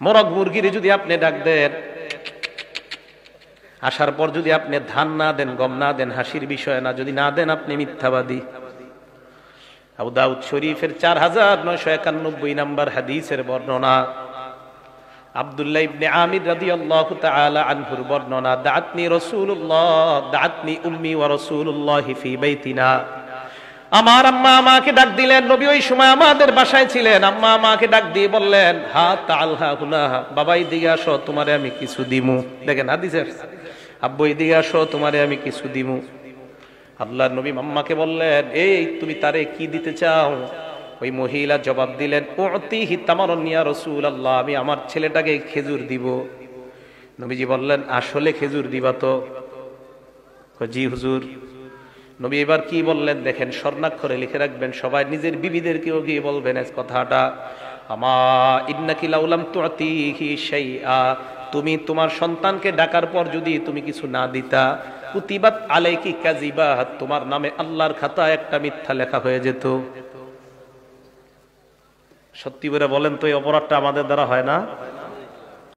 মোরগ মুরগিরে যদি আপনি ডাক দেন, আসার পর যদি আপনি ধান না দেন, গম না দেন, হাসির বিষয় না, যদি না দেন আপনি মিথ্যাবাদী। আবু দাউদ শরীফের 4991 নম্বর হাদিসের বর্ণনা, আব্দুল্লাহ ইবনে আমির রাদিয়াল্লাহু তাআলা আনহুর বর্ণনা, দাআতনি রাসূলুল্লাহ, দাআতনি উম্মি ওয়া রাসূলুল্লাহি ফি বাইতিনা। আমার আম্মা আমাকে ডাক দিলেন, নবী ওই সময় আমাদের বাসায় ছিলেন। আম্মা আমাকে ডাক দিয়ে বললেন, হা তাআলহা হুনা, বাবা এদিকে আসো, তোমারে আমি কিছু দিমু। দেখেন হাদিসের, আব্বু এদিকে আসো, তোমারে আমি কিছু দিমু। আল্লাহর নবী আম্মাকে বললেন, এই তুমি তারে কি দিতে চাও? ওই মহিলা জবাব দিলেন, উতিহি তামারুন ইয়া রাসূলুল্লাহ, আমি আমার ছেলেটাকে খেজুর দিব। নবীজি বললেন, আসলে খেজুর দিবা তো? জি হুজুর। নবী এবার কি বললেন দেখেন, স্বর্ণাক্ষরে লিখে রাখবেন, সবাই নিজের বিবিদেরকেও গিয়ে বলবেন এই কথাটা, আমা ইন্নাকি লাউলাম তুতিহি শাইআ, তুমি তোমার সন্তানকে ডাকার পর যদি তুমি কিছু না দিতা, কুতিবাত আলাইকি কাযিবা, তোমার নামে আল্লাহর খাতায় একটা মিথ্যা লেখা হয়ে যেত। সত্যি করে বলেন তো, এই অপরাধটা আমাদের দ্বারা হয় না?